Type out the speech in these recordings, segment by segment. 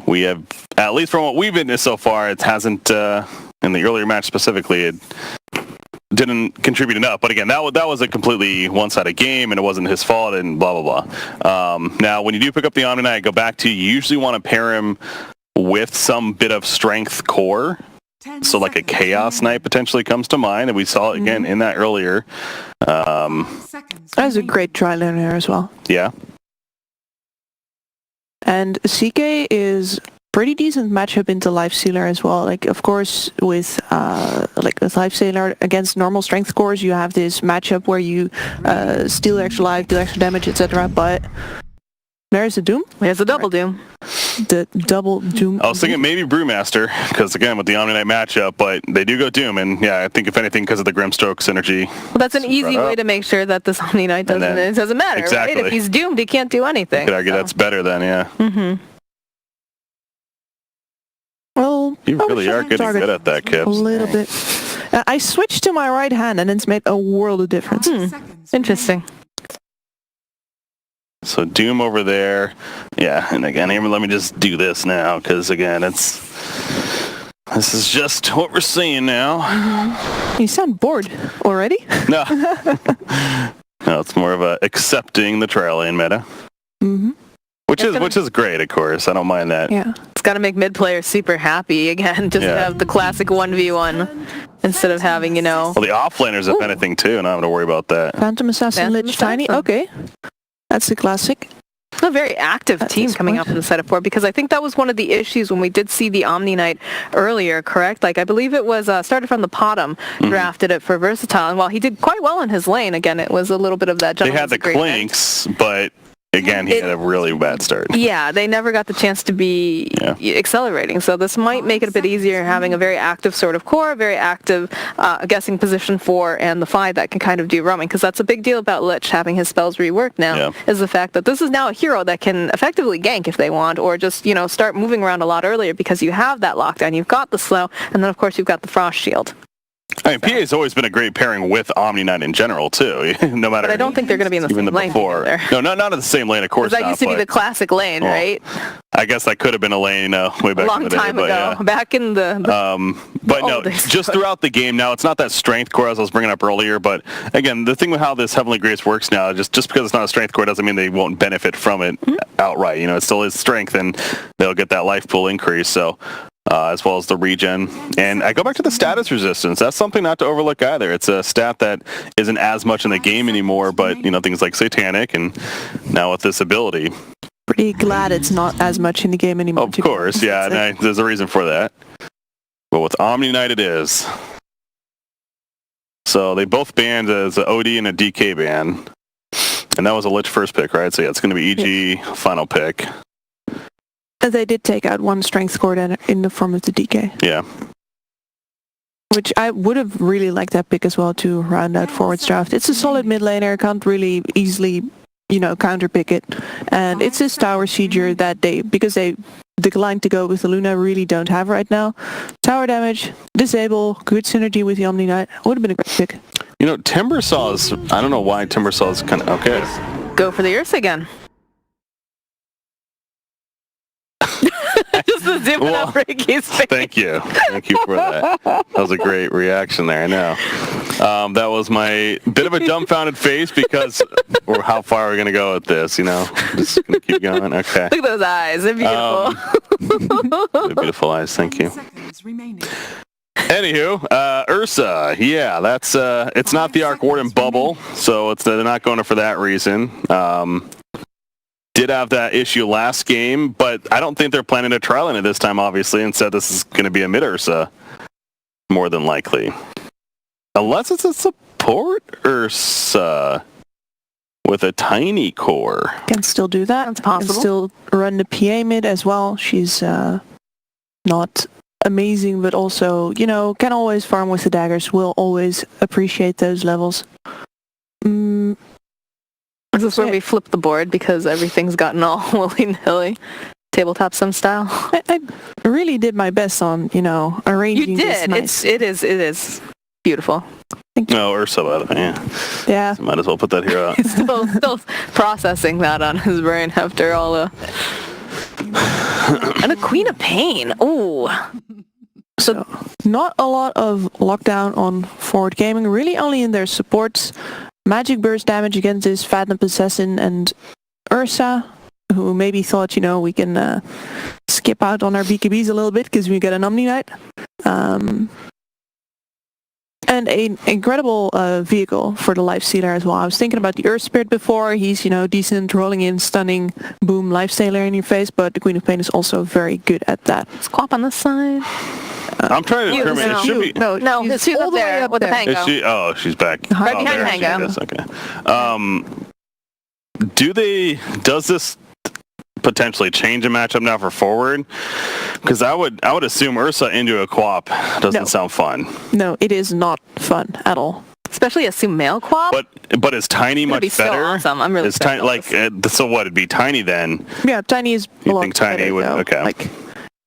we have, at least from what we've witnessed so far, it hasn't, in the earlier match specifically, it didn't contribute enough. But again, that was a completely one-sided game, and it wasn't his fault, and blah, blah, blah. Now, when you do pick up the Omni Knight, go back to, you usually want to pair him with some bit of strength core. So like a Chaos Knight potentially comes to mind, and we saw it again in that earlier. That was a great tri-laner as well. Yeah. And CK is pretty decent matchup into Lifestealer as well. Like, of course, with Lifestealer against normal strength cores, you have this matchup where you steal extra life, do extra damage, etc. But there's a Doom. There's a double Doom. The double Doom. I was thinking maybe Brewmaster, because again, with the Omni Knight matchup, but they do go Doom, and yeah, I think if anything, because of the Grimstroke synergy. Well, that's an easy way to make sure that this Omni Knight doesn't matter, exactly. Right? If he's doomed, he can't do anything. You could argue that's better then, yeah. Mm-hmm. Well, you really are getting good at that, Kip. A little bit. I switched to my right hand, and it's made a world of difference. Interesting. So Doom over there. Yeah, and again, let me just do this now, because again, this is just what we're seeing now. You sound bored already? No. No, it's more of a accepting the trial lane meta. Mm-hmm. Which is great, of course. I don't mind that. Yeah. It's got to make mid players super happy again, just to have the classic 1v1 instead of having, Well, the offlaners, if anything, too, and I don't have to worry about that. Phantom Assassin, Lich Tiny. Okay. That's a classic. A very active team coming up in the setup board, because I think that was one of the issues when we did see the Omni Knight earlier, correct? Like, I believe it was started from the bottom, drafted it for Versatile, and while he did quite well in his lane, again, it was a little bit of that. They had the clinks, but again, he had a really bad start. Yeah, they never got the chance to be accelerating, so this might make it a bit easier having a very active sort of core, very active guessing position 4, and the 5 that can kind of do roaming, because that's a big deal about Lich having his spells reworked now, is the fact that this is now a hero that can effectively gank if they want, or just, start moving around a lot earlier, because you have that lockdown, you've got the slow, and then of course you've got the frost shield. I mean, PA's always been a great pairing with Omni Knight in general, too. No matter. But I don't think they're going to be in the same lane together. No, not in the same lane, of course. That used to be the classic lane, right? I guess that could have been a lane way back in the day. A long time ago, back in the but no, just throughout the game now, it's not that strength core as I was bringing up earlier. But again, the thing with how this Heavenly Grace works now, just because it's not a strength core doesn't mean they won't benefit from it outright. It still is strength, and they'll get that life pool increase. So. As well as the regen. And I go back to the status resistance. That's something not to overlook either. It's a stat that isn't as much in the game anymore, but, things like Satanic and now with this ability. Pretty glad it's not as much in the game anymore. Of course, yeah, and there's a reason for that. But with Omni Knight it is. So they both banned as an OD and a DK ban. And that was a Lich first pick, right? So yeah, it's going to be EG final pick. They did take out one strength core in the form of the DK. Yeah. Which I would have really liked that pick as well to round out forwards draft. It's a solid mid laner, can't really easily, counter pick it. And it's this tower sieger that because they declined to go with the Luna, really don't have right now. Tower damage, disable, good synergy with the Omni Knight. Would have been a great pick. Timbersaw's, I don't know why Timbersaw's kind of, okay. Go for the Ursa again. Just to zoom in on Ricky's face. Thank you for that. That was a great reaction there, I know. That was my bit of a dumbfounded face because how far are we going to go with this, Just going to keep going, okay. Look at those eyes, they're beautiful. They're beautiful eyes, thank you. Anywho, Ursa, yeah, that's, it's not the Arc Warden bubble, so they're not going for that reason. Did have that issue last game, but I don't think they're planning to trial it this time, obviously. Instead, this is going to be a mid-Ursa, more than likely. Unless it's a support Ursa with a tiny core. Can still do that. That's possible. Can still run the PA mid as well. She's not amazing, but also, can always farm with the daggers. Will always appreciate those levels. Is this where we flip the board because everything's gotten all willy-nilly? Tabletop sim style? I really did my best on, arranging this. You did. Nice. It is beautiful. No, Ursa, by the way. Yeah. So might as well put that here out. He's still processing that on his brain after all the... And a Queen of Pain. Ooh. So not a lot of lockdown on forward gaming, really only in their supports. Magic burst damage against this Fatnip Assassin and Ursa, who maybe thought, we can skip out on our BKBs a little bit because we get an Omni Knight. And an incredible vehicle for the Lifestealer as well. I was thinking about the Earth Spirit before. He's, decent, rolling in, stunning, boom, Lifestealer in your face, but the Queen of Pain is also very good at that. Squap on this side. I'm trying to determine, it should be... No, He's she's all up the way there up with there. the Pango. Is she? Oh, she's back. Right Oh, behind there she Pango. is, okay. Does this potentially change a matchup now for forward? Because I would assume Ursa into a Quap doesn't sound fun. No, it is not fun at all. Especially a Sumail Quap. But is Tiny much be better? So awesome. I'm really Tiny, so what? It'd be Tiny then. Yeah, Tiny is a lot think Tiny better, would? though. Okay. Like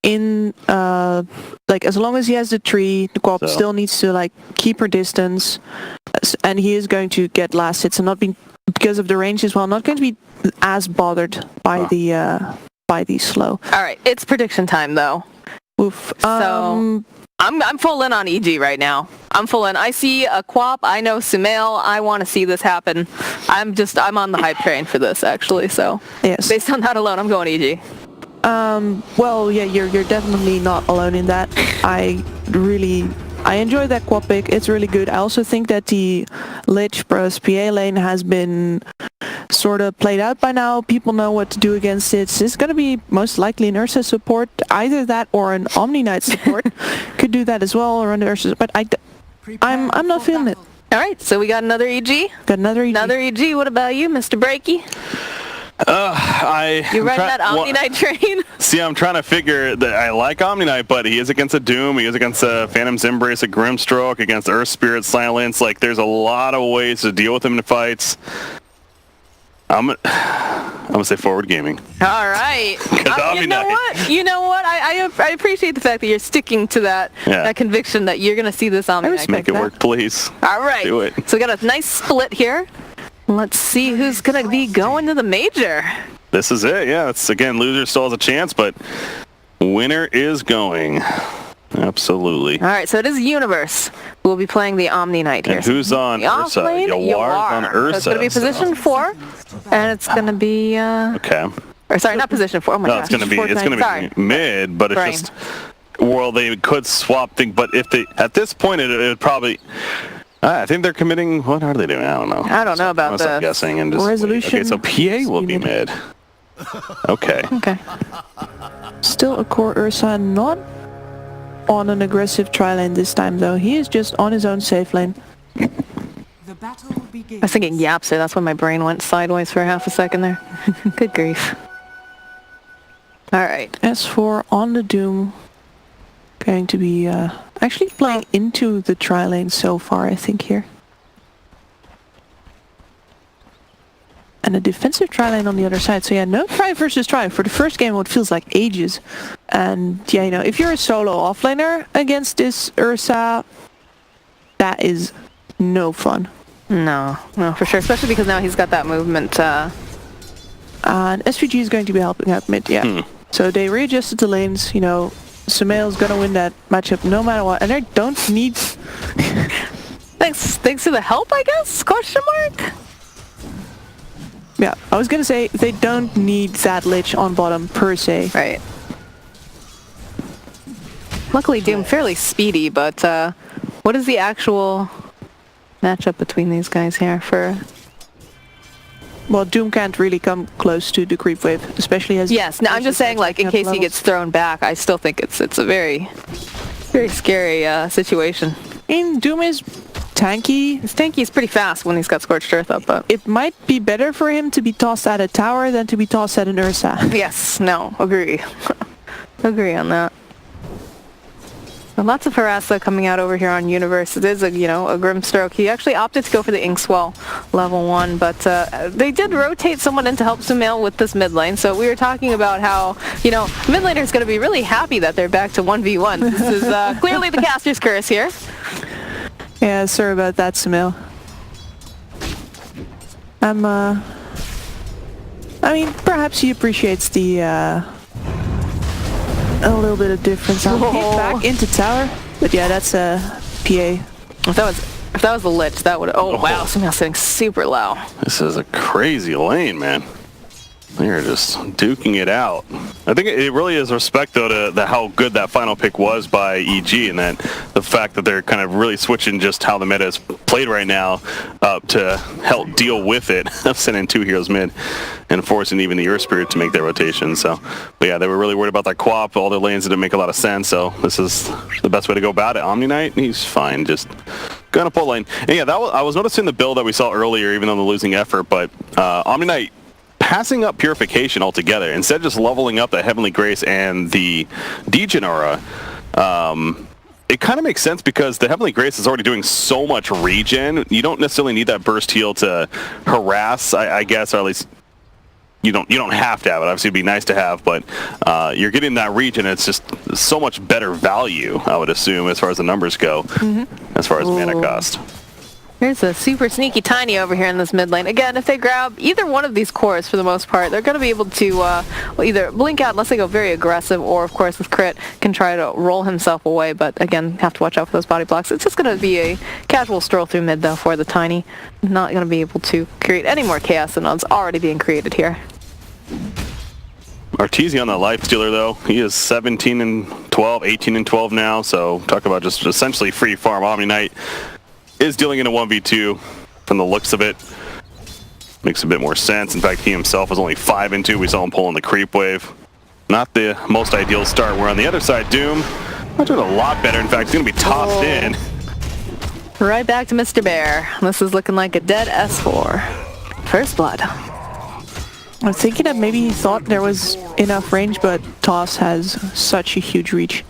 in as long as he has the tree, the Quap still needs to keep her distance, and he is going to get last hits and not be, because of the range as well, not going to be as bothered by the slow. All right, it's prediction time though. Oof. So I'm full in on EG right now. I'm full in. I see a Quap. I know Sumail. I want to see this happen. I'm on the hype train for this actually. So yes, based on that alone, I'm going EG. Well, yeah, you're definitely not alone in that. I enjoy that Quap pick. It's really good. I also think that the Lich Bros PA lane has been sort of played out by now. People know what to do against it. It's going to be most likely an Ursa support. Either that or an Omni Knight support. Could do that as well, or an Ursa. But I'm not feeling it. All right, so we got another EG. Got another EG. Another EG. What about you, Mr. Breaky? You run that Omni Knight train? See, I'm trying to figure that I like Omni Knight, but he is against a Doom, he is against a Phantom's Embrace, a Grimstroke, against Earth Spirit Silence. There's a lot of ways to deal with him in fights. I'm gonna say forward gaming. All right. You know what? I appreciate the fact that you're sticking to that conviction that you're gonna see this Omni Knight. Make it work, please. All right. Do it. So we got a nice split here. Let's see who's going to be going to the major. This is it, yeah. It's, again, loser still has a chance, but winner is going. Absolutely. All right, so it is Universe who will be playing the Omni Knight here. And who's on Ursa? Yawar's on Ursa. So it's going to be position 4, and it's going to be... okay. Or sorry, not position 4. Oh my gosh. It's going to be mid, but it's just... Well, they could swap things, but if they... At this point, it would probably... I think they're committing... What are they doing? I don't know. I don't know about this. I'm guessing and just... Resolution. Okay, so PA will be mid. Okay. Okay. Still a core Ursa, not on an aggressive tri lane this time though. He is just on his own safe lane. The battle begins. I was thinking Yapster. That's when my brain went sideways for half a second there. Good grief. All right. S4 on the Doom. Going to be actually playing into the tri lane so far, I think, here. And a defensive tri lane on the other side. So yeah, no try versus try. For the first game, what feels like ages. And yeah, if you're a solo offlaner against this Ursa, that is no fun. No, for sure. Especially because now he's got that movement. And SVG is going to be helping out mid, yeah. So they readjusted the lanes, Sumail's gonna win that matchup no matter what, and they don't need... Thanks to the help, I guess? Question mark? Yeah, I was gonna say they don't need that Lich on bottom per se. Right. Luckily, Doom fairly speedy, but what is the actual matchup between these guys here for... Well, Doom can't really come close to the creep wave, especially as... Yes, no, I'm just saying, in case he gets thrown back, I still think it's a very, very scary situation. Doom is tanky. His tanky is pretty fast when he's got Scorched Earth up, but... It might be better for him to be tossed at a tower than to be tossed at an Ursa. Yes, no, agree. Agree on that. So lots of Harassa coming out over here on Universe. It is a Grimstroke. He actually opted to go for the Inkswell level 1, but they did rotate someone in to help Sumail with this mid lane. So we were talking about how, mid laner is going to be really happy that they're back to 1v1. This is clearly the caster's curse here. Yeah, sorry about that, Sumail. I mean, perhaps he appreciates the a little bit of difference. I'll hit back into tower, but yeah, that's a PA. If that was the Lich, that would. Oh wow, Sumail's sitting super low. This is a crazy lane, man. They're just duking it out. I think it really is respect, though, to how good that final pick was by EG, and that the fact that they're kind of really switching just how the meta is played right now to help deal with it of sending 2 heroes mid and forcing even the Earth Spirit to make their rotation. So, but yeah, they were really worried about that QoP. All their lanes didn't make a lot of sense, so this is the best way to go about it. Omni Knight, he's fine, just gonna pull lane. And yeah, I was noticing the build that we saw earlier, even on the losing effort, but Omni Knight passing up Purification altogether, instead of just leveling up the Heavenly Grace and the Degen Aura, it kind of makes sense because the Heavenly Grace is already doing so much regen. You don't necessarily need that burst heal to harass, I guess, or at least you don't have to have it. Obviously, it'd be nice to have, but you're getting that regen. It's just so much better value, I would assume, as far as the numbers go, as far as mana cost. There's a super sneaky Tiny over here in this mid lane. Again, if they grab either one of these cores for the most part, they're going to be able to either blink out unless they go very aggressive, or of course with crit can try to roll himself away, but again, have to watch out for those body blocks. It's just going to be a casual stroll through mid though for the Tiny. Not going to be able to create any more chaos than what's already being created here. Arteezy on the life stealer though, he is 17 and 12, 18 and 12 now, so talk about just essentially free farm. Omni Knight is dealing in a 1v2 from the looks of it. Makes a bit more sense. In fact, he himself was only 5 and 2. We saw him pulling the creep wave. Not the most ideal start. We're on the other side, Doom. Not doing a lot better. In fact, he's going to be tossed in. Right back to Mr. Bear. This is looking like a dead S4. First blood. I'm thinking that maybe he thought there was enough range, but Toss has such a huge reach.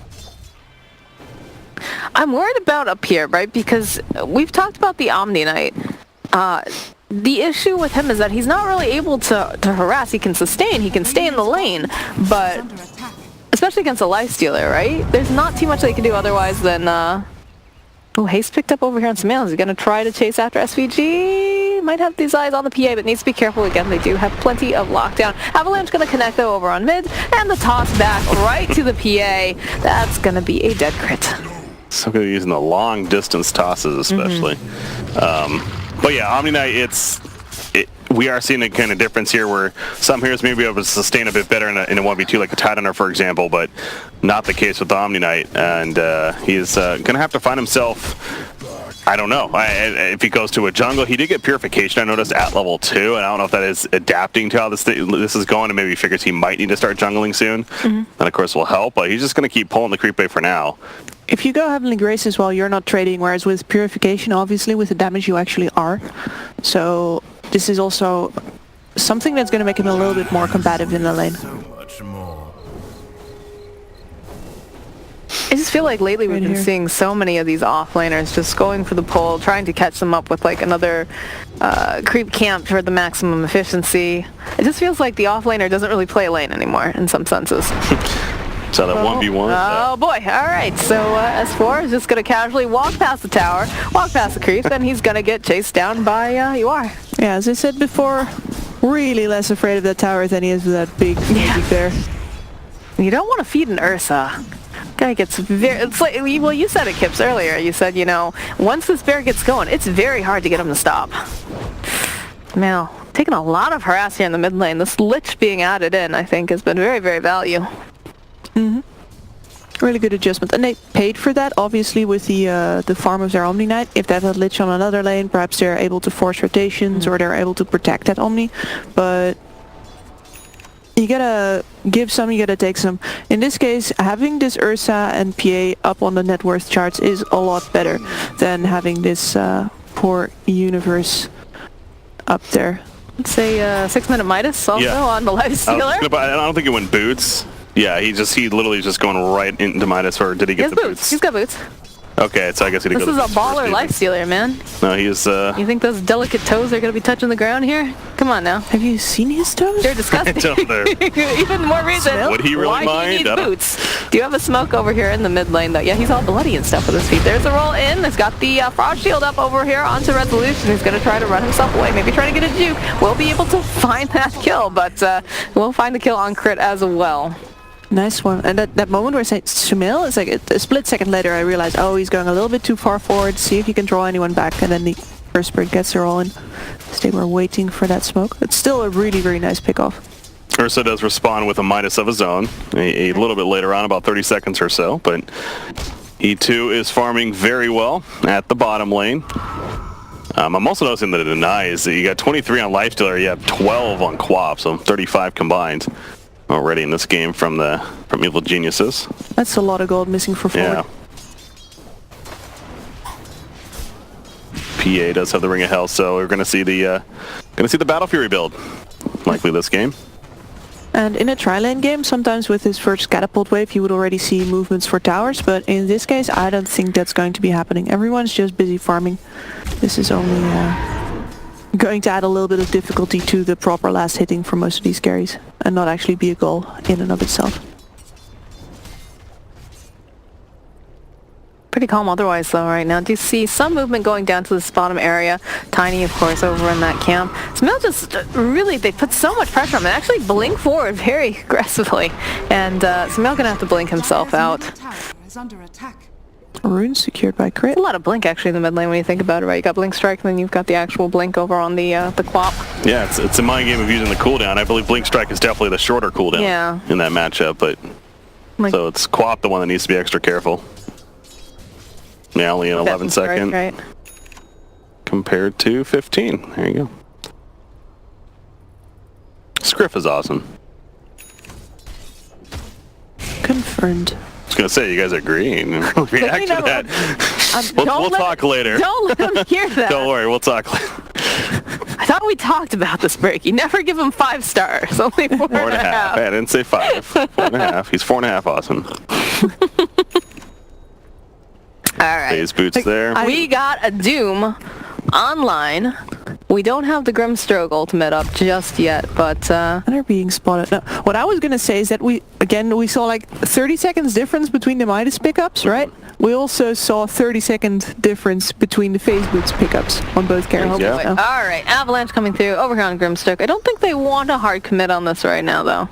I'm worried about up here, right? Because we've talked about the Omni Knight. The issue with him is that he's not really able to harass. He can sustain, he can stay in the lane, but especially against a lifestealer, right? There's not too much they can do otherwise than... Oh, Haste picked up over here on Sumail. Is he going to try to chase after SVG? Might have these eyes on the PA, but needs to be careful again. They do have plenty of lockdown. Avalanche going to connect, though, over on mid, and the toss back right to the PA. That's going to be a dead crit. So good using the long distance tosses, especially. But yeah, Omni Knight, we are seeing a kind of difference here where some heroes may be able to sustain a bit better in a 1v2, like a Tidehunter, for example, but not the case with the Omni Knight. And he's going to have to find himself, I don't know, if he goes to a jungle. He did get Purification, I noticed, at level 2, and I don't know if that is adapting to how this is going, and maybe he figures he might need to start jungling soon. And of course will help, but he's just going to keep pulling the creep wave for now. If you go Heavenly Grace as well, you're not trading, whereas with Purification, obviously, with the damage you actually are. So this is also something that's going to make him a little bit more combative in the lane. I just feel like lately we've been seeing so many of these offlaners just going for the pull, trying to catch them up with like another creep camp for the maximum efficiency. It just feels like the offlaner doesn't really play lane anymore in some senses. So that 1v1. Oh boy, alright, so S4 is just going to casually walk past the tower, walk past the creep, and he's going to get chased down by UR. Yeah, as I said before, really less afraid of that tower than he is of that big bear. You don't want to feed an Ursa. Guy gets very, it's like, well, you said it, Kips, earlier. You said, you know, once this bear gets going, it's very hard to get him to stop. Now, taking a lot of harass here in the mid lane. This Lich being added in, I think, has been very, very value. Really good adjustment, and they paid for that obviously with the farm of their Omni Knight. If they have a Lich on another lane, perhaps they're able to force rotations or they're able to protect that Omni, but you gotta give some, you gotta take some. In this case, having this Ursa and PA up on the net worth charts is a lot better than having this poor universe up there. Let's say 6-minute Midas also on the lifestealer. I don't think it went boots. Yeah, he literally just going right into Midas, or did he get the boots? He's got boots. Okay, so I guess he did go to the This is a baller lifestealer, man. No, he is, You think those delicate toes are going to be touching the ground here? Come on now. Have you seen his toes? They're disgusting. Even more reason Would he really why mind? he needs boots. Do you have a smoke over here in the mid lane, though? Yeah, he's all bloody and stuff with his feet. There's a roll in. He's got the frost shield up over here onto Resolution. He's going to try to run himself away. Maybe try to get a juke. We'll be able to find that kill, but we'll find the kill on crit as well. Nice one. And that moment where I say Sumail, it's like a split second later I realized, oh, he's going a little bit too far forward, see if he can draw anyone back, and then the first bird gets her all in. So they were waiting for that smoke. It's still a really, very nice pickoff. Ursa does respond with a minus of his own, a little bit later on, about 30 seconds or so, but E2 is farming very well at the bottom lane. I'm also noticing that it denies. You got 23 on Lifestealer, you have 12 on Quap, so 35 combined already in this game from Evil Geniuses. That's a lot of gold missing for forward. Yeah. PA does have the Ring of Hell, so we're gonna see the Battle Fury build likely this game. And in a tri-lane game, sometimes with his first catapult wave, you would already see movements for towers, but in this case, I don't think that's going to be happening. Everyone's just busy farming. This is only going to add a little bit of difficulty to the proper last hitting for most of these carries, and not actually be a goal in and of itself. Pretty calm otherwise though right now. Do you see some movement going down to this bottom area? Tiny, of course, over in that camp. Sumail just really, they put so much pressure on him and actually blink forward very aggressively. And Sumail gonna have to blink himself out. Rune secured by crit. A lot of blink actually in the mid lane when you think about it, right? You got blink strike and then you've got the actual blink over on the Quap. Yeah, it's a mind game of using the cooldown. I believe blink strike is definitely the shorter cooldown in that matchup, but so it's Quap the one that needs to be extra careful. Yeah, only an 11 second right. compared to 15. There you go. Scriff is awesome. Confirmed. I was gonna say, you guys agree and react to that. We'll talk later. Don't let him hear that. Don't worry, we'll talk later. I thought we talked about this break. You never give him 5 stars. Only 4.5. I didn't say 5. 4.5. He's 4.5 awesome. All right. Phase boots there. We got a Doom online. We don't have the Grimstroke ultimate up just yet, but They're being spotted. Now, what I was gonna say is that we saw like 30 seconds difference between the Midas pickups, right? We also saw 30-second difference between the phase boots pickups on both characters. Yeah. all right, Avalanche coming through over here on Grimstroke. I don't think they want a hard commit on this right now, though.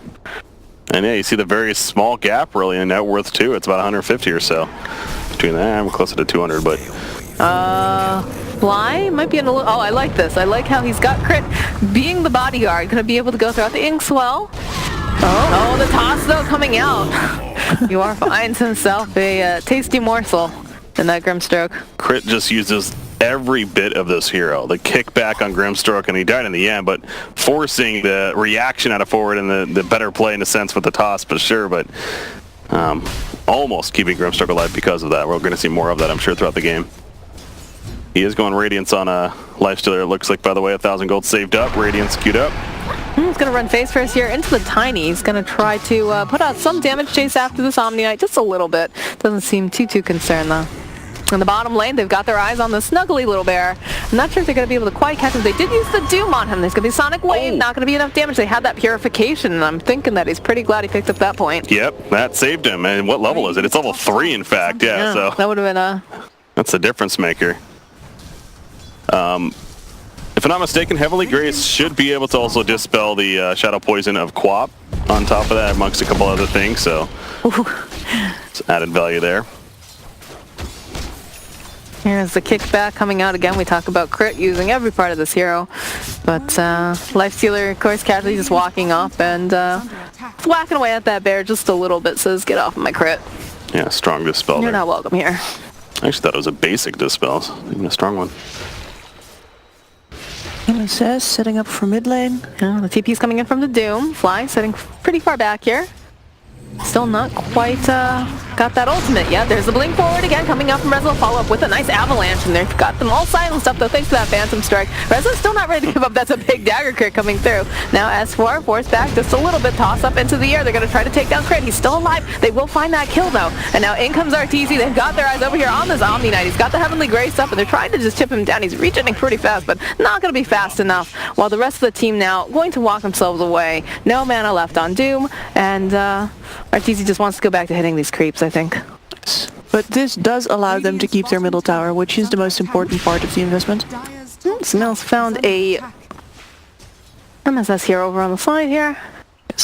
And yeah, you see the very small gap really in net worth too. It's about 150 or so between that. I'm closer to 200, but Fly might be in a little. Oh, I like this. I like how he's got crit. Being the bodyguard, gonna be able to go throughout the Inkswell. Oh, the toss though coming out. Yor finds himself a tasty morsel in that Grimstroke. Crit just uses every bit of this hero. The kickback on Grimstroke, and he died in the end, but forcing the reaction out of forward and the better play in a sense with the toss, but sure, but almost keeping Grimstroke alive because of that. We're going to see more of that, I'm sure, throughout the game. He is going Radiance on a Lifestealer, it looks like, by the way. 1,000 gold saved up. Radiance queued up. He's going to run face first here into the Tiny. He's going to try to put out some damage chase after this Omni Knight, just a little bit. Doesn't seem too concerned, though. In the bottom lane, they've got their eyes on the snuggly little bear. I'm not sure if they're going to be able to quite catch him. They did use the Doom on him. There's going to be Sonic Wave, not going to be enough damage. They had that Purification, and I'm thinking that he's pretty glad he picked up that point. Yep, that saved him. And what level is it? It's level 3, in fact. Yeah, so that would have been a... That's a difference maker. If I'm not mistaken, Heavenly Grace should be able to also dispel the Shadow Poison of Quap on top of that, amongst a couple other things, so it's added value there. Here's the kickback coming out again. We talk about crit using every part of this hero. But Lifestealer, of course, casually just walking up and whacking away at that bear just a little bit. Says, get off of my crit. Yeah, strong dispel. You're not welcome here. I actually thought it was a basic dispel, so even a strong one. MSS setting up for mid lane. The TP's coming in from the Doom. Fly sitting pretty far back here. Still not quite got that ultimate yet. There's the blink forward again coming up from Rezo. Follow up with a nice avalanche, and they've got them all silenced up though thanks to that Phantom Strike. Rezo's still not ready to give up. That's a big dagger crit coming through. Now S4 forced back just a little bit, toss up into the air. They're going to try to take down Crit. He's still alive. They will find that kill though. And now in comes RTZ. They've got their eyes over here on this Omni Knight. He's got the Heavenly Grace up, and they're trying to just chip him down. He's regenerating pretty fast, but not going to be fast enough. While the rest of the team now going to walk themselves away. No mana left on Doom, and RTZ just wants to go back to hitting these creeps, I think. But this does allow them to keep their middle tower, which is the most important part of the investment. Smells found a MSS here over on the side here.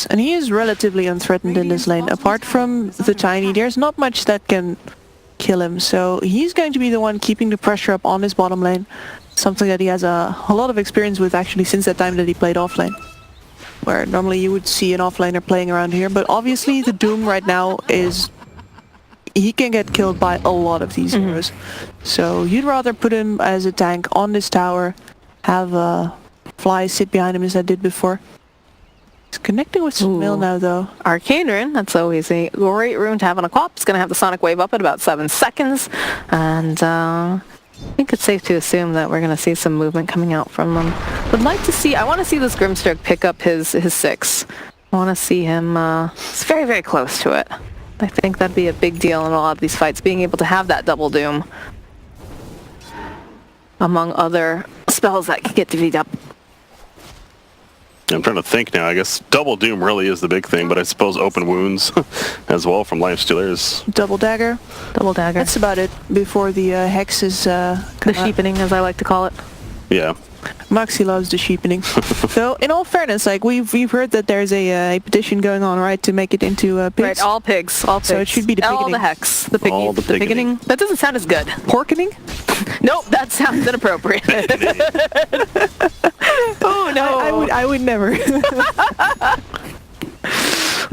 And he is relatively unthreatened in this lane. Apart from the Tiny, there's not much that can kill him. So he's going to be the one keeping the pressure up on his bottom lane. Something that he has a lot of experience with actually since that time that he played off lane. Where normally you would see an offlaner playing around here. But obviously the Doom right now is... he can get killed by a lot of these heroes. So you'd rather put him as a tank on this tower. Have Fly sit behind him as I did before. He's connecting with Smil now though. Arcane Rune, that's always a great rune to have on a co-op. It's going to have the Sonic Wave up at about 7 seconds. And I think it's safe to assume that we're going to see some movement coming out from them. Would like to see, I want to see this Grimstroke pick up his 6. I want to see him, it's very, very close to it. I think that'd be a big deal in a lot of these fights, being able to have that double Doom. Among other spells that can get divvied up. I'm trying to think now. I guess double Doom really is the big thing, but I suppose open wounds as well from Lifestealers. Double dagger. Double dagger. That's about it before the hex is the sheepening, as I like to call it. Yeah. Maxi loves the sheepening. So, in all fairness, like we've heard that there's a petition going on, right, to make it into pigs. Right, all pigs, all pigs. So it should be the piggening. All the hex, the piggy, All the piggening. That doesn't sound as good. Porkening? Nope, that sounds inappropriate. Oh no! I would never.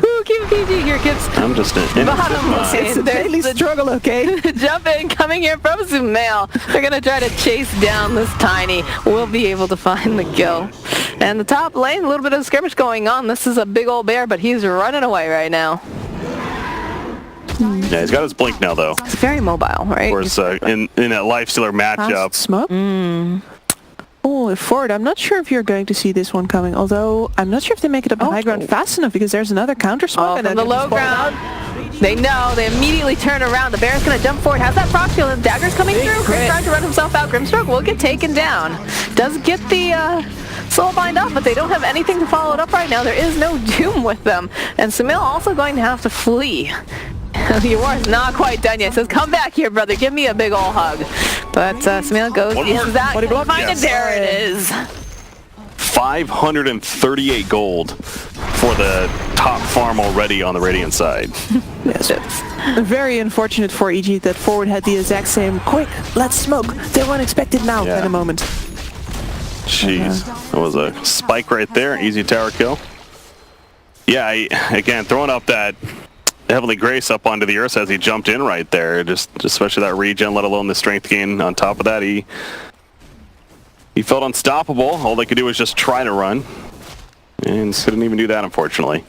Ooh, keep it PG here, kids. I'm just in Bottom line, It's a daily struggle, okay? Jump in, coming here from Sumail. They're gonna try to chase down this Tiny. We'll be able to find the kill. And the top lane, a little bit of skirmish going on. This is a big old bear, but he's running away right now. Yeah, he's got his blink now, though. It's very mobile, right? Of course, in that Lifestealer matchup. Smoke? Oh, forward. I'm not sure if you're going to see this one coming, although I'm not sure if they make it up to high ground fast enough because there's another counter smoke. From the low ground. They know. They immediately turn around. The bear's going to jump forward. Has that proc shield. The dagger's coming through. Chris trying to run himself out. Grimstroke will get taken down. Does get the soulbind off, but they don't have anything to follow it up right now. There is no Doom with them. And Sumail also going to have to flee. The war's not quite done yet. Says, come back here, brother. Give me a big ol' hug. But Sumail goes, is that going to find it? There it is. 538 gold for the top farm already on the Radiant side. Yes. Very unfortunate for EG that forward had the exact same, quick, let's smoke. They won't expect it now in a moment. Jeez. That was a spike right there. Easy tower kill. Yeah, again, throwing up that Heavenly Grace up onto the Ursa as he jumped in right there. Just especially that regen, let alone the strength gain on top of that. He felt unstoppable. All they could do was just try to run. And couldn't even do that, unfortunately.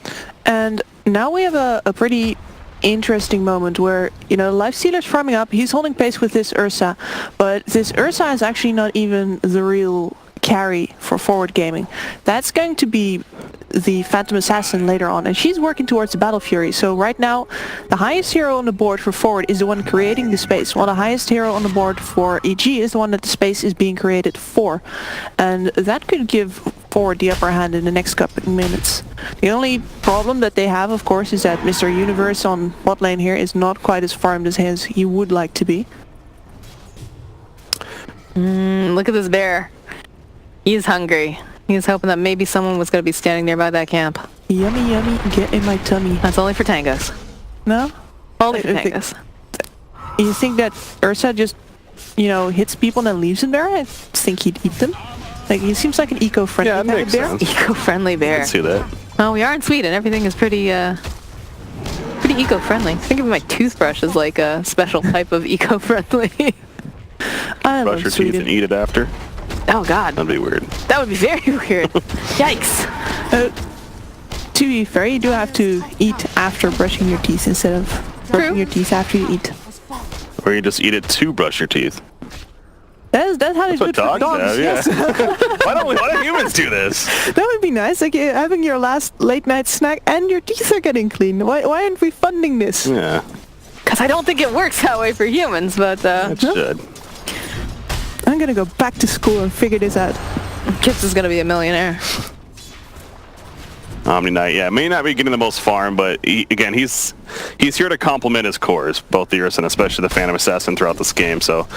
And now we have a pretty interesting moment where, you know, Lifestealer's farming up. He's holding pace with this Ursa. But this Ursa is actually not even the real carry for forward gaming. That's going to be the Phantom Assassin later on, and she's working towards the Battle Fury. So right now, the highest hero on the board for forward is the one creating the space, while the highest hero on the board for EG is the one that the space is being created for. And that could give forward the upper hand in the next couple of minutes. The only problem that they have, of course, is that Mr. Universe on bot lane here is not quite as farmed as he would like to be. Look at this bear. He's hungry. He's hoping that maybe someone was going to be standing there by that camp. Yummy, yummy, get in my tummy. That's only for tangos. No? Only for tangos. You think that Ursa just, you know, hits people and then leaves them there? I think he'd eat them. Like, he seems like an eco-friendly Yeah, that kind of makes bear. sense. Eco-friendly bear. I can see that. Well, we are in Sweden. Everything is pretty eco-friendly. Think of my toothbrush as like a special type of eco-friendly. I Brush love your teeth Sweden. and eat it after. Oh God. That'd be weird. That would be very weird. Yikes. To be fair, you do have to eat after brushing your teeth instead of brushing your teeth after you eat. Or you just eat it to brush your teeth. That's how it's good for dogs. Have, Yes. Why don't humans do this? That would be nice, like having your last late night snack and your teeth are getting clean. Why aren't we funding this? Yeah, Because I don't think it works that way for humans, but it should. I'm gonna go back to school and figure this out. Kips is going to be a millionaire. Omni Knight, yeah, may not be getting the most farm, but again, he's here to complement his cores, both the Ursa and especially the Phantom Assassin throughout this game. So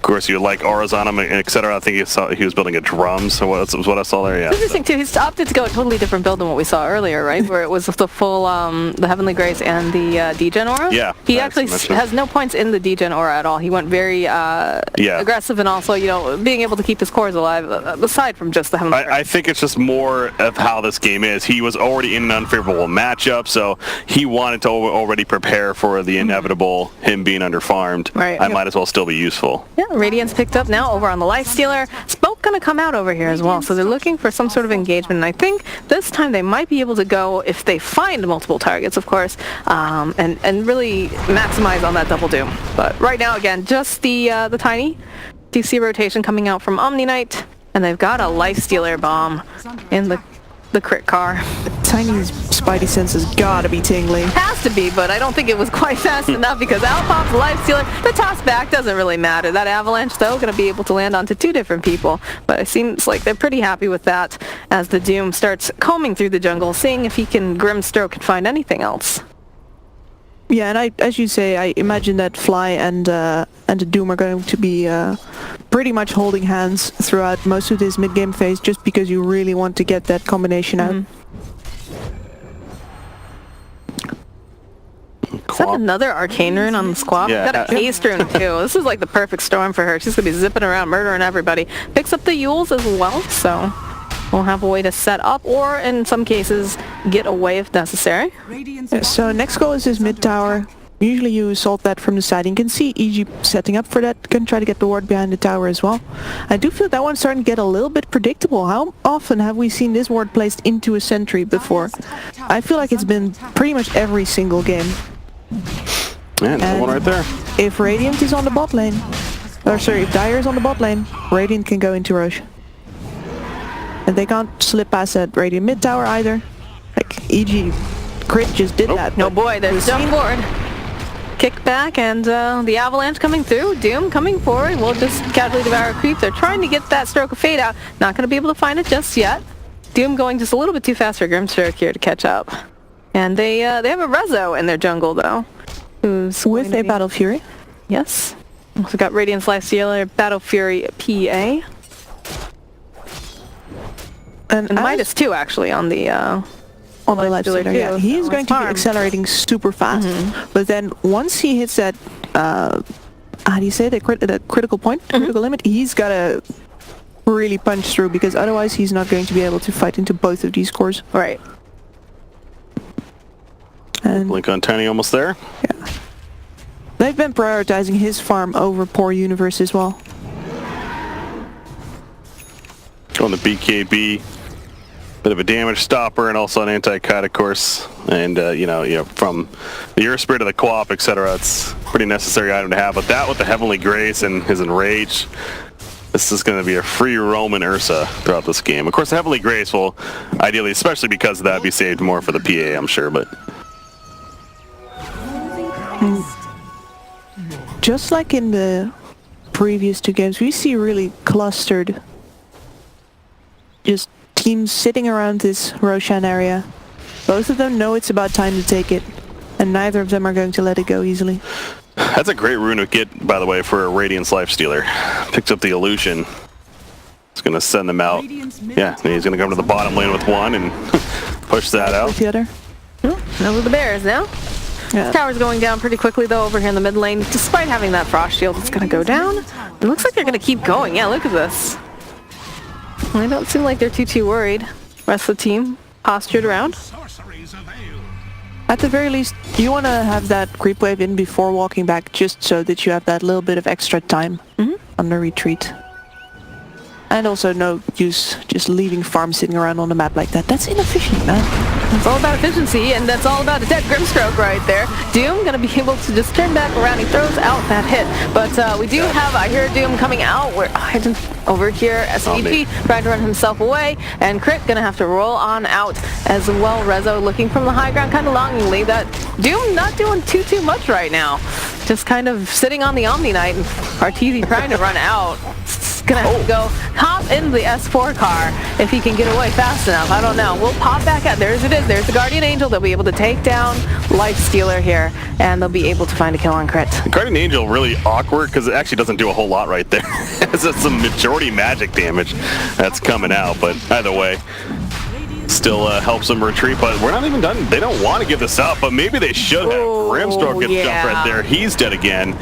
Of course, you like auras on him, etc. I think he was building a drum, so was what I saw there, yeah. It's interesting, too. He's opted to go a totally different build than what we saw earlier, right? Where it was the full, the Heavenly Grace and the Degen aura. Yeah. He actually has no points in the Degen aura at all. He went very aggressive and also, being able to keep his cores alive, aside from just the Heavenly Grace. I think it's just more of how this game is. He was already in an unfavorable matchup, so he wanted to already prepare for the inevitable, him being underfarmed. Right. I might as well still be useful. Yeah, Radiant's picked up now over on the Lifestealer. Smoke going to come out over here as well, so they're looking for some sort of engagement, and I think this time they might be able to go, if they find multiple targets, of course, and really maximize on that double doom. But right now, again, just the tiny DC rotation coming out from Omni Knight, and they've got a Lifestealer bomb in the crit car. Tiny's spidey sense has gotta be tingling. Has to be, but I don't think it was quite fast enough because out pops Lifestealer. The toss back doesn't really matter. That avalanche, though, going to be able to land onto two different people. But it seems like they're pretty happy with that as the Doom starts combing through the jungle, seeing if he can Grimstroke and find anything else. Yeah, and as you say, I imagine that Fly and the Doom are going to be pretty much holding hands throughout most of this mid-game phase, just because you really want to get that combination out. Is that another Arcane Rune on the squad? Yeah. Got a Haste Rune too. This is like the perfect storm for her. She's going to be zipping around, murdering everybody. Picks up the Yules as well, so we'll have a way to set up, or in some cases, get away if necessary. Yeah, so next goal is this mid tower. Usually you assault that from the side. You can see EG setting up for that. Can try to get the ward behind the tower as well. I do feel that one's starting to get a little bit predictable. How often have we seen this ward placed into a sentry before? I feel like it's been pretty much every single game. Yeah, another one right there. If Radiant is on the bot lane, or sorry, if Dire is on the bot lane, Radiant can go into Roche. And they can't slip past that Radiant mid tower either. Like, EG Crit just did that. No boy, there's jump forward. Kick back and the avalanche coming through. Doom coming forward. We'll just casually devour creep. They're trying to get that stroke of fade out. Not going to be able to find it just yet. Doom going just a little bit too fast for Grimstroke here to catch up. And they have a Rezo in their jungle though. Who's with a Battle Fury. Yes. Also got Radiant's Lifestealer, Battle Fury PA. And Midas too actually on the Lifestealer, yeah. He is going to be accelerating super fast, but then once he hits that, how do you say, the critical point, critical limit, he's got to really punch through, because otherwise he's not going to be able to fight into both of these cores. Right. And Blink on Tiny almost there. yeah. They've been prioritizing his farm over poor Universe as well. On the BKB. Bit of a damage stopper and also an anti-kite, of course. And, from the Earth Spirit to the Co-op, etc., it's a pretty necessary item to have. But that with the Heavenly Grace and his Enrage, this is going to be a free Roman Ursa throughout this game. Of course, the Heavenly Grace will ideally, especially because of that, be saved more for the PA, I'm sure. But just like in the previous two games, we see really clustered just teams sitting around this Roshan area. Both of them know it's about time to take it, and neither of them are going to let it go easily. that's a great rune to get, by the way, for a Radiant's Lifestealer. Picks up the illusion. It's going to send them out. Yeah, and he's going to come to the bottom lane with one and push that out. With the other. Those are the bears now. Yeah. This tower's going down pretty quickly though over here in the mid lane. Despite having that frost shield, it's going to go down. It looks like they're going to keep going. Yeah, look at this. They don't seem like they're too worried. Rest of the team postured around. At the very least, you want to have that creep wave in before walking back, just so that you have that little bit of extra time on the retreat. And also no use just leaving farm sitting around on the map like that. That's inefficient, man. It's all about efficiency, and that's all about a dead Grimstroke right there. Doom gonna be able to just turn back around. He throws out that hit, but we do have, I hear Doom coming out. We're over here. SCG trying to run himself away, and Crit gonna have to roll on out as well. Rezo looking from the high ground kind of longingly. That Doom not doing too much right now. Just kind of sitting on the Omni Knight, and Arteezy trying to run out. He's gonna have to go hop into the S4 car if he can get away fast enough. I don't know. We'll pop back out. There's it is. There's the Guardian Angel. They'll be able to take down Lifestealer here, and they'll be able to find a kill on crit. Guardian Angel really awkward because it actually doesn't do a whole lot right there. It's just some majority magic damage that's coming out, but either way, still helps them retreat. But we're not even done. They don't want to give this up, but maybe they should have. Grimstroke gets jumped right there. He's dead again.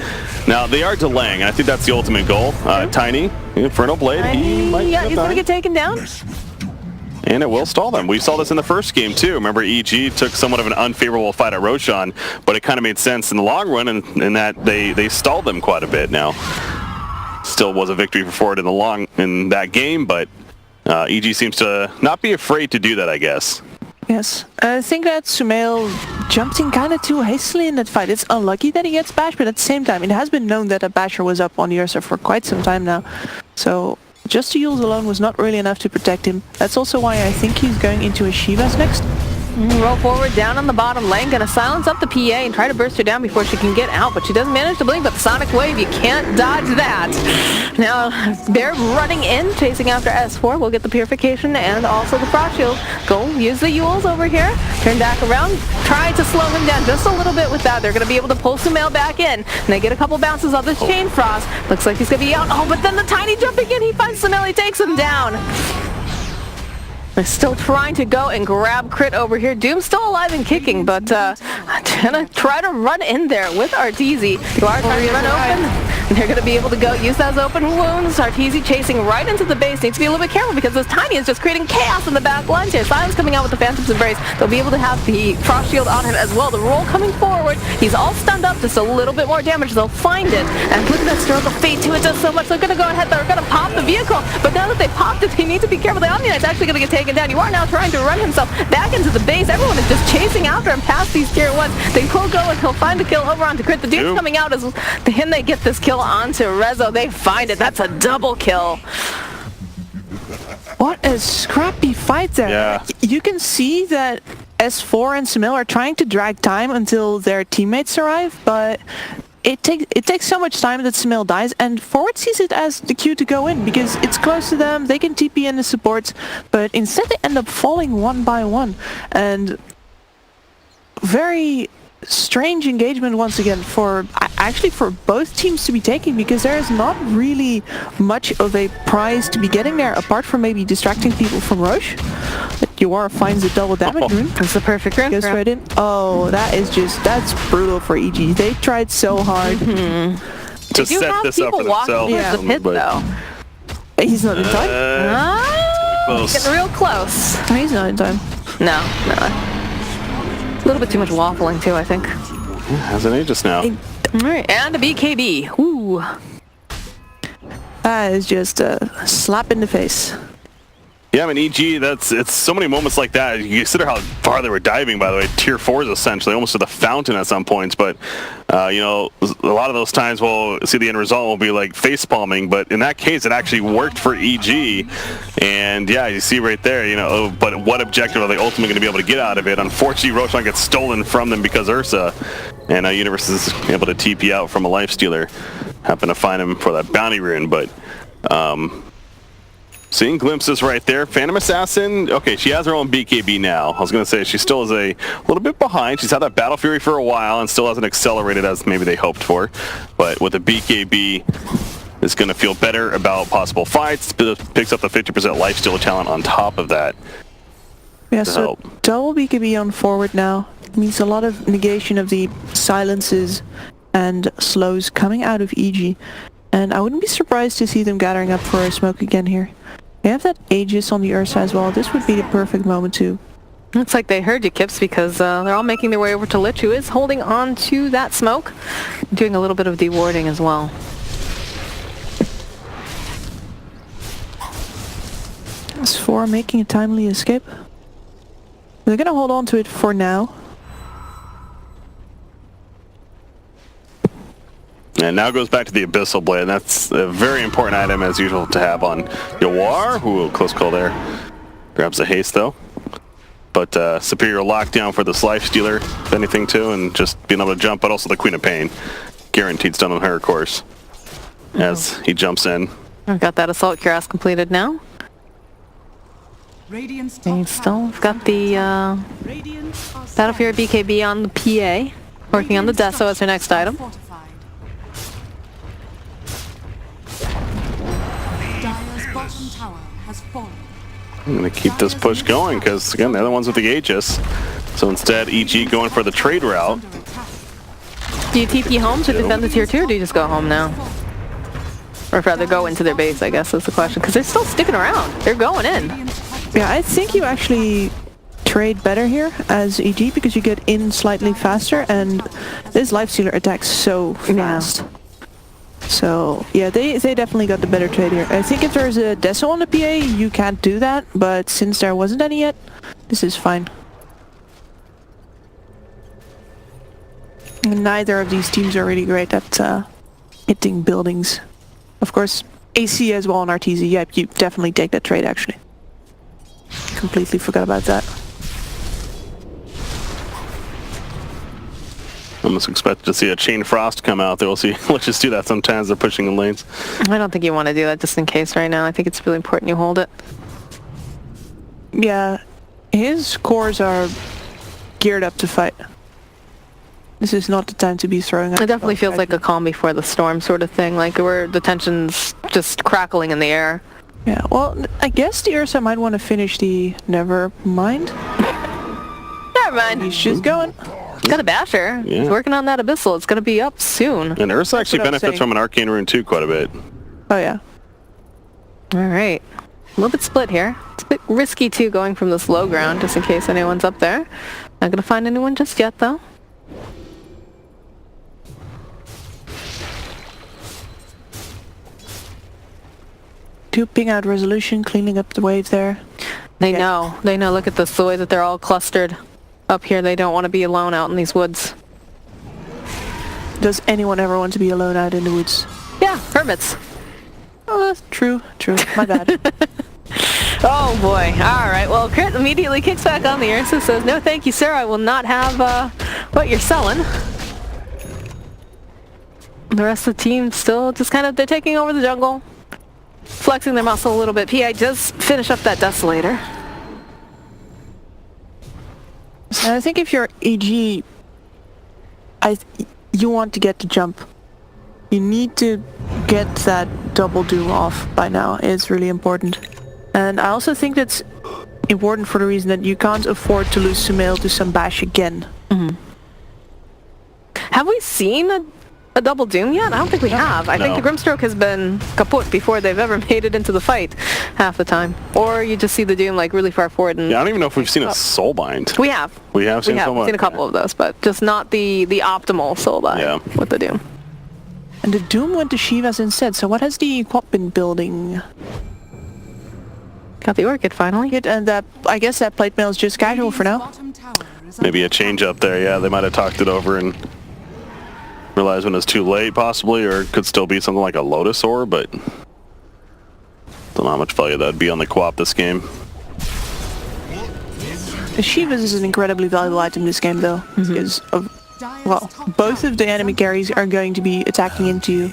Now they are delaying, and I think that's the ultimate goal. Tiny, Inferno Blade, he might he's going to get taken down. And it will stall them. We saw this in the first game too. Remember, EG took somewhat of an unfavorable fight at Roshan, but it kind of made sense in the long run in that they stalled them quite a bit. Now, still was a victory for Forward in that game, but EG seems to not be afraid to do that, I guess. Yes, I think that Sumail jumped in kind of too hastily in that fight. It's unlucky that he gets bashed, but at the same time, it has been known that a basher was up on the Ursa for quite some time now. So just to use alone was not really enough to protect him. That's also why I think he's going into a Shivas next. Roll forward, down on the bottom lane, gonna silence up the PA and try to burst her down before she can get out, but she doesn't manage to blink, but the Sonic Wave, you can't dodge that. Now, they're running in, chasing after S4. We'll get the Purification and also the Frost Shield. Go use the Yules over here, turn back around, try to slow him down just a little bit with that. They're gonna be able to pull Sumail back in, and they get a couple bounces of this Chain Frost. Looks like he's gonna be out. Oh, but then the Tiny jumping in, he finds Sumail, he takes him down. They're still trying to go and grab crit over here. Doom's still alive and kicking, but gonna try to run in there with Arteezy. You are trying to run open. And they're going to be able to go use those open wounds. Arteezy chasing right into the base. Needs to be a little bit careful because this Tiny is just creating chaos in the back lines here. Silence coming out with the Phantom's Embrace. They'll be able to have the Frost Shield on him as well. The roll coming forward. He's all stunned up. Just a little bit more damage. They'll find it. And look at that Stroke of Fate too. It does so much. They're going to go ahead. They're going to pop the vehicle. But now that they popped it, they need to be careful. The Omni Knight's actually going to get taken down. You are now trying to run himself back into the base. Everyone is just chasing after him past these tier 1s. They will go and he'll find the kill over onto Crit. The Doom's coming out as him. They get this kill onto Rezo. They find it. That's a double kill. What a scrappy fight there. Yeah. You can see that S4 and Sumail are trying to drag time until their teammates arrive, but it takes so much time that Sumail dies, and Forward sees it as the cue to go in because it's close to them. They can TP in the supports, but instead they end up falling one by one. And very strange engagement once again for both teams to be taking, because there is not really much of a prize to be getting there apart from maybe distracting people from Roche. Yoara finds a double damage rune. That's the perfect rune. Goes right in. Oh, that's brutal for EG. They tried so hard. To set this up for themselves. Yeah. The pit though. He's not in time. Getting real close. He's not in time. No. A little bit too much waffling too, I think. Has an Aegis now. Alright, and a BKB. Ooh. That is just a slap in the face. Yeah, I mean, EG, it's so many moments like that. You consider how far they were diving, by the way. Tier 4s, essentially, almost to the fountain at some points. But, you know, a lot of those times we'll see the end result will be like face palming. But in that case, it actually worked for EG. And, yeah, you see right there, you know, but what objective are they ultimately going to be able to get out of it? Unfortunately, Roshan gets stolen from them because Ursa. And Universe is able to TP out from a Lifestealer. Happen to find him for that bounty rune, but... seeing glimpses right there. Phantom Assassin, okay, she has her own BKB now. I was going to say she still is a little bit behind. She's had that Battle Fury for a while and still hasn't accelerated as maybe they hoped for. But with the BKB, is going to feel better about possible fights. Picks up the 50% lifesteal talent on top of that. Yeah, so double BKB on Forward now. Means a lot of negation of the silences and slows coming out of EG. And I wouldn't be surprised to see them gathering up for a smoke again here. They have that Aegis on the Ursa as well. This would be the perfect moment to... Looks like they heard you, Kips, because they're all making their way over to Lich, who is holding on to that smoke. Doing a little bit of dewarding as well. S4 making a timely escape. They're going to hold on to it for now. And now goes back to the Abyssal Blade. That's a very important item, as usual, to have on Yawar. Ooh, close call there. Grabs the haste, though. But superior lockdown for this Lifestealer, if anything, too, and just being able to jump, but also the Queen of Pain. Guaranteed stun on her, of course, as he jumps in. I've got that assault cuirass completed now. Radiant's And top still tower I've got the Radiant are Battlefield BKB on the PA, working on the Deso as our next item. fortified. Dire's bottom tower has fallen. I'm going to keep this push going because, again, they're the ones with the Aegis. So instead, EG going for the trade route. Under attack. Do you TP home to defend the tier 2, or do you just go home now? Or rather go into their base, I guess is the question. Because they're still sticking around. They're going in. Radiant's top Yeah, I think you actually trade better here as EG because you get in slightly faster and this Lifestealer attacks so fast. So yeah, they definitely got the better trade here. I think if there's a Deso on the PA, you can't do that, but since there wasn't any yet, this is fine. Neither of these teams are really great at hitting buildings. Of course, AC as well on RTZ, yeah, you definitely take that trade actually. Completely forgot about that. Almost expected to see a Chain Frost come out there. We'll see. Let's just do that sometimes. They're pushing in lanes. I don't think you want to do that just in case right now. I think it's really important you hold it. Yeah, his cores are geared up to fight. This is not the time to be throwing out. It definitely feels like a calm before the storm sort of thing, like where the tension's just crackling in the air. Yeah, well, I guess the Ursa might want to finish the... Never mind. Never mind. He's just going. Got a basher. Yeah. He's working on that abyssal. It's going to be up soon. And Ursa actually what I'm benefits saying. from an Arcane Rune too quite a bit. Oh yeah. All right. A little bit split here. It's a bit risky too going from this low ground just in case anyone's up there. Not going to find anyone just yet though. Two ping out resolution, cleaning up the wave there. They know. They know. Look at this. The way that they're all clustered up here. They don't want to be alone out in these woods. Does anyone ever want to be alone out in the woods? Yeah, hermits. True. My bad. Oh boy. All right. Well, Crit immediately kicks back on the Ursa, says, "No, thank you, sir. I will not have what you're selling." The rest of the team still just kind of, they're taking over the jungle, flexing their muscle a little bit. PI does finish up that Desolator. And I think if you're EG, you want to get the jump. You need to get that double doom off by now. It's really important. And I also think that's important for the reason that you can't afford to lose Sumail to some bash again. Have we seen a double doom yet? I don't think we have. I think the Grimstroke has been kaput before they've ever made it into the fight half the time. Or you just see the doom like really far forward. And Yeah, I don't even know if we've seen a Soulbind. we have. We have seen Soulbind. We've seen a couple of those, but just not the optimal soulbind Yeah. with the doom. And the doom went to Shivas instead. So what has the Quap been building? Got the Orchid finally. And that, I guess that plate mail is just casual for now. bottom tower is Maybe a change up there. Yeah, they might have talked it over and realized when it's too late, possibly, or it could still be something like a Lotus Ore, but don't know how much value that'd be on the Quap this game. The Shivas is an incredibly valuable item this game though, because of, well, both of the enemy carries are going to be attacking into you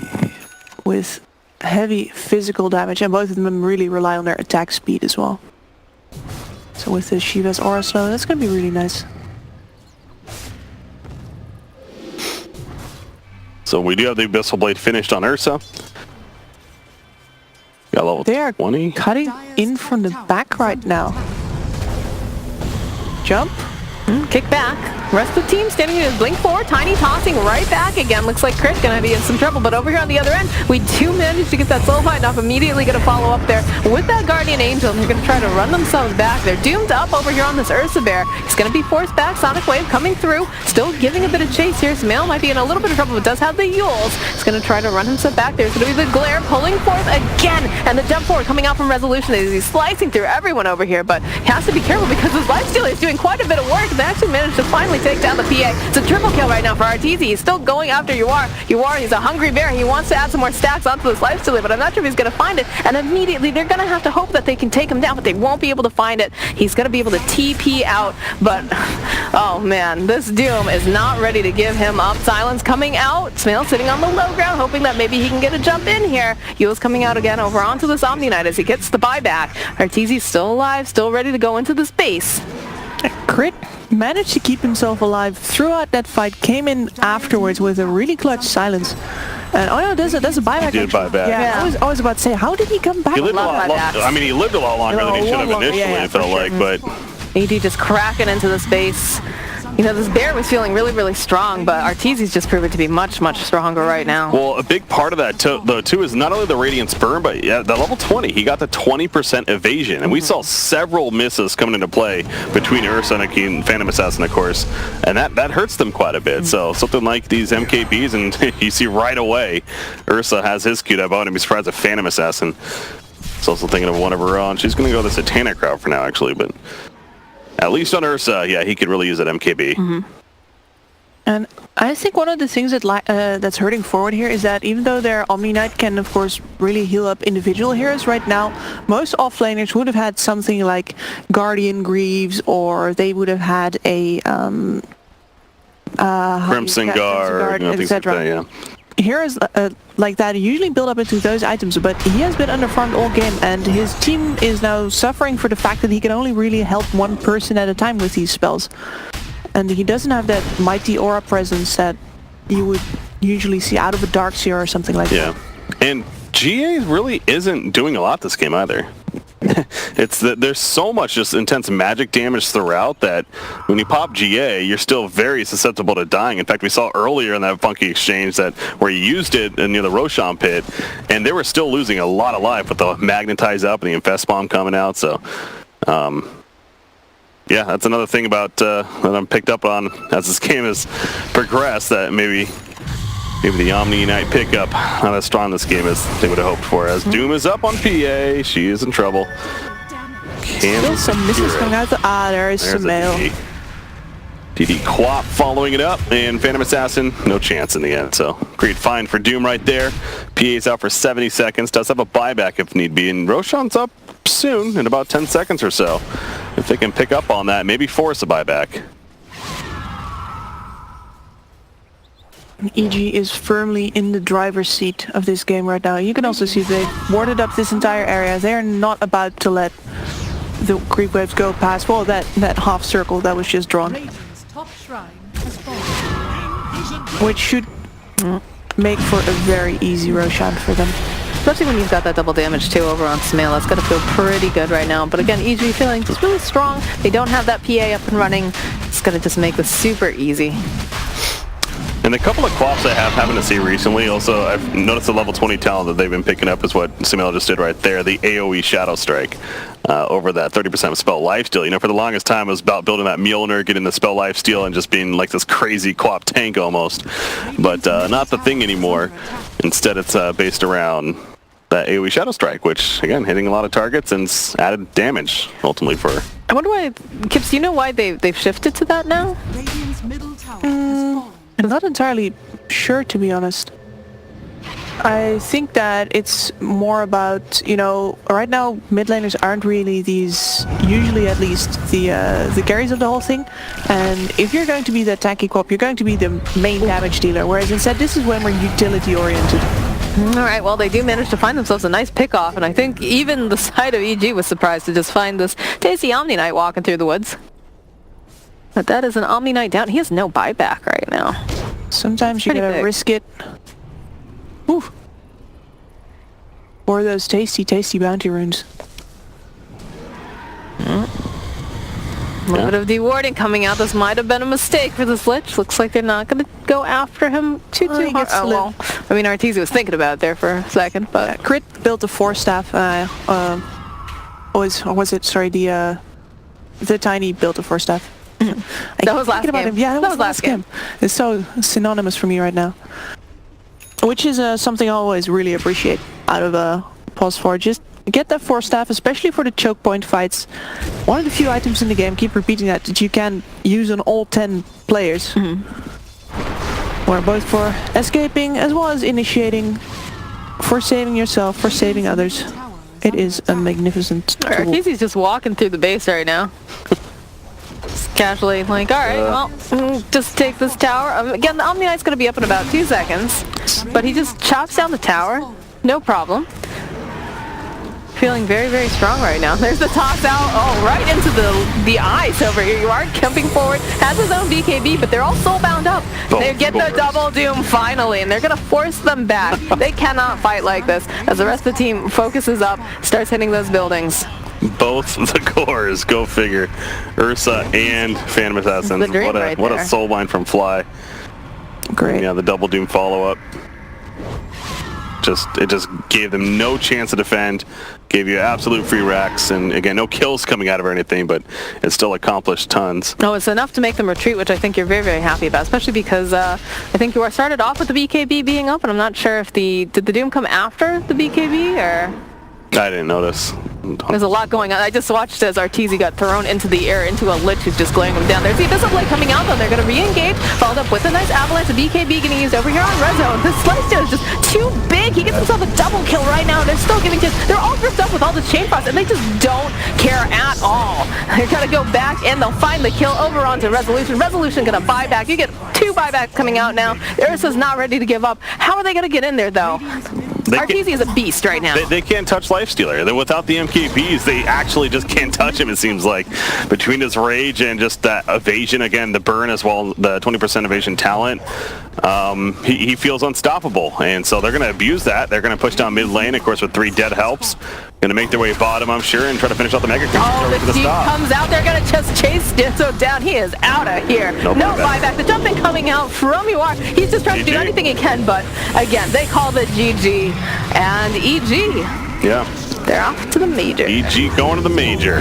with heavy physical damage, and both of them really rely on their attack speed as well. So with the Shiva's Aura Slow, that's going to be really nice. So we do have the Abyssal Blade finished on Ursa. Got level They are 20. cutting in from the back right now. Jump. Kick back. Rest of the team standing in his blink forward. Tiny tossing right back again. Looks like Crit gonna be in some trouble, but over here on the other end, we do manage to get that soul fight off. Immediately gonna follow up there with that Guardian Angel, and they're gonna try to run themselves back. They're doomed up over here on this Ursa Bear. He's gonna be forced back. Sonic Wave coming through, still giving a bit of chase here. Sumail might be in a little bit of trouble, but does have the Yules. He's gonna try to run himself back. There's gonna be the Glare pulling forth again, and the jump forward coming out from Resolution as he's slicing through everyone over here, but he has to be careful because his Lifestealer is doing quite a bit of work. They actually managed to finally finally take down the PA. It's a triple kill right now for Arteezy. He's still going after Yuar. Yuar, he's a hungry bear. He wants to add some more stacks onto this lifesteal, but I'm not sure if he's going to find it. And immediately they're going to have to hope that they can take him down, but they won't be able to find it. He's going to be able to TP out, but oh man, this Doom is not ready to give him up. Silence coming out. Smail sitting on the low ground, hoping that maybe he can get a jump in here. Yule's coming out again over onto this Omni Knight as he gets the buyback. Arteezy's still alive, still ready to go into the space. Crit managed to keep himself alive throughout that fight, came in afterwards with a really clutch silence. And oh no, there's a buyback. He did buy back. Yeah, I was about to say, how did he come back? He lived a lot I mean, he lived a lot longer than he should have initially, it felt like, but... AD just cracking into the space. You know, this bear was feeling really, really strong, but Arteezy's just proven to be much, much stronger right now. Well, a big part of that, though, too, is not only the Radiance Burn, but yeah, the level 20, he got the 20% evasion. And we saw several misses coming into play between Ursa and Phantom Assassin, of course. And that hurts them quite a bit. So something like these MKBs, and you see right away, Ursa has his queued up. I wouldn't be surprised if Phantom Assassin is also thinking of one of her own. She's going to go the Satanic route for now, actually, but... At least on Ursa, yeah, he could really use that MKB. And I think one of the things that that's hurting forward here is that even though their Omni Knight can, of course, really heal up individual heroes right now, most offlaners would have had something like Guardian Greaves, or they would have had a Crimson Guard, etc. Yeah. Heroes like that usually build up into those items, but he has been underfarmed all game, and his team is now suffering for the fact that he can only really help one person at a time with these spells. And he doesn't have that mighty aura presence that you would usually see out of a Darkseer or something like that. Yeah, and GA really isn't doing a lot this game either. It's that there's so much just intense magic damage throughout that when you pop GA, you're still very susceptible to dying. In fact, we saw earlier in that funky exchange that where he used it near the Roshan pit, and they were still losing a lot of life with the Magnetize up and the Infest Bomb coming out. So, yeah, that's another thing about that I'm picked up on as this game has progressed, that maybe the Omni Knight pickup not as strong this game as they would have hoped for. As Doom is up on PA, she is in trouble. Still some misses coming out. There's Samael. DD Quap following it up, and Phantom Assassin, no chance in the end. So great find for Doom right there. PA's out for 70 seconds, does have a buyback if need be, and Roshan's up soon in about 10 seconds or so. If they can pick up on that, maybe force a buyback. EG is firmly in the driver's seat of this game right now. You can also see they've warded up this entire area. They are not about to let the creep waves go past, well, that half circle that was just drawn. Top shrine has fallen. Which should make for a very easy Roshan for them. Especially when you've got that double damage too over on Smail. That's going to feel pretty good right now. But again, EG feeling just really strong. They don't have that PA up and running. It's going to just make this super easy. And a couple of quaps I have happened to see recently, also I've noticed the level 20 talent that they've been picking up is what Samuel just did right there, the AoE Shadow Strike over that 30% spell lifesteal. You know, for the longest time it was about building that Mjolnir, getting the spell lifesteal, and just being like this crazy quap tank almost. But not the thing anymore. Instead it's based around that AoE Shadow Strike, which, again, hitting a lot of targets and added damage ultimately for... I wonder why, Kips, do you know why they've shifted to that now? Radiant's middle tower has fallen. I'm not entirely sure, to be honest. I think that it's more about, you know, right now mid laners aren't really these, usually at least, the carries of the whole thing. And if you're going to be the tanky quap, you're going to be the main damage dealer, whereas instead this is when we're utility oriented. Alright, well they do manage to find themselves a nice pick-off, and I think even the side of EG was surprised to just find this tasty Omni Knight walking through the woods. But that is an Omni Knight down. He has no buyback right now. Sometimes you Pretty gotta big. risk it. Ooh. Or those tasty, tasty bounty runes. A little bit of dewarding coming out. This might have been a mistake for this Lich. Looks like they're not going to go after him too he hard. gets Oh, well. I mean, Arteezy was thinking about it there for a second, but... Crit built a 4-staff. Was it, sorry, the Tiny built a 4-staff. That was last game. Yeah, that was last game. It's so synonymous for me right now. Which is something I always really appreciate out of Pulse 4. Just get that 4-staff, especially for the choke point fights. One of the few items in the game, keep repeating that you can use on all 10 players. Where both for escaping as well as initiating, for saving yourself, for saving others. It is a magnificent tool. Arkeezy's just walking through the base right now. Just casually like, alright, well, just take this tower. Again, the Omni Knight's going to be up in about 2 seconds. But he just chops down the tower. No problem. Feeling very, very strong right now. There's the toss out. Oh, right into the ice over here. You are jumping forward. Has his own BKB, but they're all soul bound up. They get the double doom finally, and they're going to force them back. They cannot fight like this as the rest of the team focuses up, starts hitting those buildings. Both the cores, go figure. Ursa and Phantom Assassins. What a soul line from Fly. Great. Yeah, the double doom follow-up. It just gave them no chance to defend, gave you absolute free racks, and again, no kills coming out of it or anything, but it still accomplished tons. Oh, it's enough to make them retreat, which I think you're very, very happy about, especially because I think you started off with the BKB being up, and I'm not sure if did the Doom come after the BKB, or? I didn't notice. There's a lot going on. I just watched as Arteezy got thrown into the air into a Lich who's just glaring him down. There's the Abyssal Blade coming out, though. They're going to re-engage, followed up with a nice avalanche of BKB getting used over here on Red Zone. This Celestial is just too big. He gets himself a double kill right now. They're still giving just, they're all grouped up with all the chain frost, and they just don't care at all. They're going to go back in. They'll find the kill over onto Resolution. Resolution going to buy back. You get 2 buybacks coming out now. Ursa's not ready to give up. How are they going to get in there, though? Arteezy is a beast right now. They can't touch Lifestealer. Without the MKBs, they actually just can't touch him, it seems like. Between his rage and just that evasion, again, the burn as well, the 20% evasion talent, he feels unstoppable. And so they're going to abuse that. They're going to push down mid lane, of course, with 3 dead helps. Going to make their way bottom, I'm sure, and try to finish out the Mega Creep. Oh, the Deep comes out. They're going to just chase Ditto down. He is out of here. No buyback. The jumping coming out from UR. He's just trying to do anything he can, but again, they call the GG. And EG. Yeah. They're off to the major. EG going to the major.